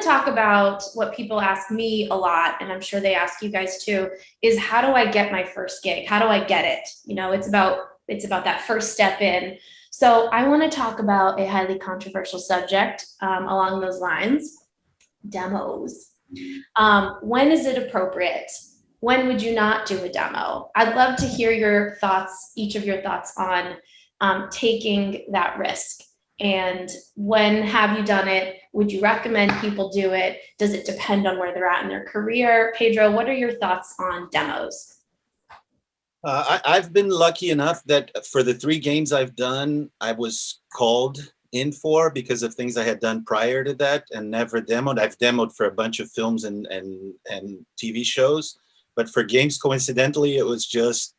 to talk about what people ask me a lot, and I'm sure they ask you guys too, is how do I get my first gig? How do I get it? You know, it's about that first step in. So I want to talk about a highly controversial subject along those lines, demos. When is it appropriate? When would you not do a demo? I'd love to hear your thoughts, each of your thoughts on taking that risk. And when have you done it? Would you recommend people do it? Does it depend on where they're at in their career? Pedro, what are your thoughts on demos? I've been lucky enough that for the 3 games I've done, I was called in for because of things I had done prior to that and never demoed. I've demoed for a bunch of films and TV shows, but for games, coincidentally, it was just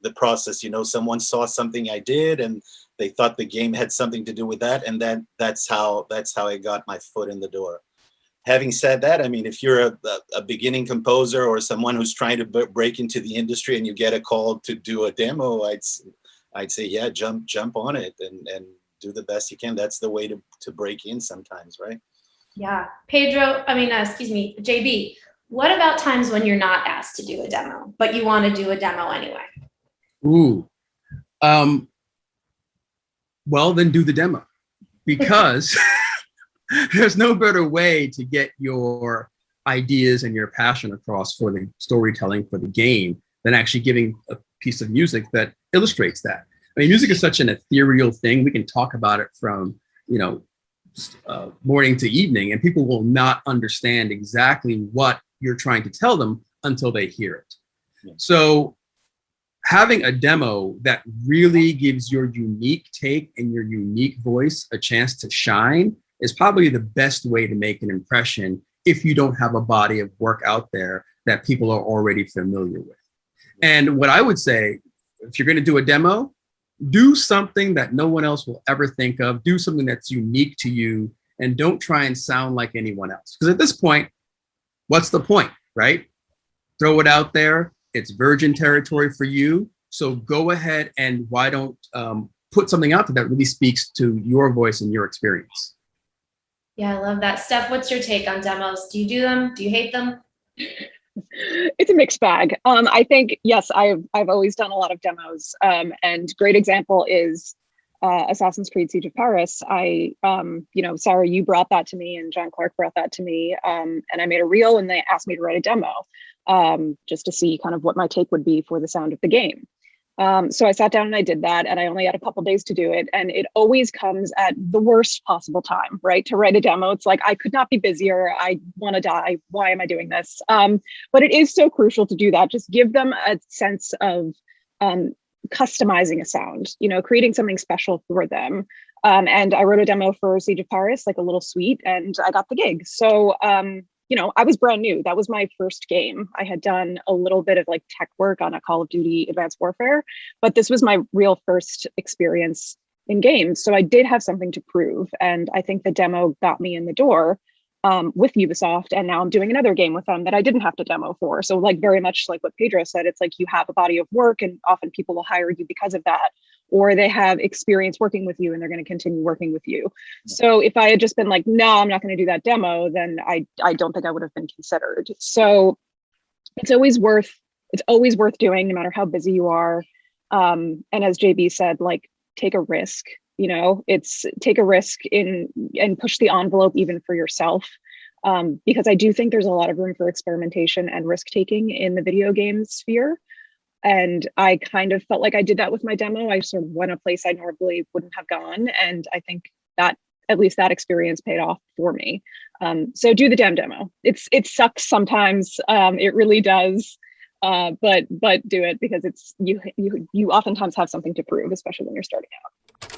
the process. You know, someone saw something I did and they thought the game had something to do with that, and then that's how I got my foot in the door. Having said that, I mean, if you're a beginning composer or someone who's trying to break into the industry and you get a call to do a demo, I'd say, yeah, jump on it and do the best you can. That's the way to break in sometimes, right? Yeah. Pedro, JB, what about times when you're not asked to do a demo, but you want to do a demo anyway? Ooh. Well, then do the demo, because there's no better way to get your ideas and your passion across for the storytelling for the game than actually giving a piece of music that illustrates that. I mean, music is such an ethereal thing. We can talk about it from, morning to evening, and people will not understand exactly what you're trying to tell them until they hear it. Yeah. So having a demo that really gives your unique take and your unique voice a chance to shine is probably the best way to make an impression if you don't have a body of work out there that people are already familiar with. And what I would say, if you're going to do a demo, do something that no one else will ever think of. Do something that's unique to you, and don't try and sound like anyone else. Because at this point, what's the point, right? Throw it out there. It's virgin territory for you. So go ahead and why don't put something out there that really speaks to your voice and your experience. Yeah, I love that. Steph, what's your take on demos? Do you do them? Do you hate them? It's a mixed bag. I think, yes, I've always done a lot of demos. And great example is Assassin's Creed Siege of Paris. Sarah, you brought that to me and John Clark brought that to me. And I made a reel and they asked me to write a demo just to see kind of what my take would be for the sound of the game. So I sat down and I did that, and I only had a couple days to do it. And it always comes at the worst possible time, right? To write a demo. It's like, I could not be busier. I want to die. Why am I doing this? But it is so crucial to do that. Just give them a sense of customizing a sound, creating something special for them. And I wrote a demo for Siege of Paris, like a little suite, and I got the gig. So, I was brand new. That was my first game. I had done a little bit of like tech work on a Call of Duty Advanced Warfare, but this was my real first experience in games. So I did have something to prove. And I think the demo got me in the door with Ubisoft. And now I'm doing another game with them that I didn't have to demo for. So like very much like what Pedro said, it's like you have a body of work and often people will hire you because of that, or they have experience working with you and they're going to continue working with you. So if I had just been like, no, I'm not going to do that demo, then I don't think I would have been considered. So it's always worth doing, no matter how busy you are. And as JB said, like, take a risk. It's take a risk and push the envelope even for yourself. Because I do think there's a lot of room for experimentation and risk taking in the video game sphere. And I kind of felt like I did that with my demo. I sort of went a place I normally wouldn't have gone. And I think that at least that experience paid off for me. So do the damn demo. It sucks sometimes. It really does. But do it, because you oftentimes have something to prove, especially when you're starting out.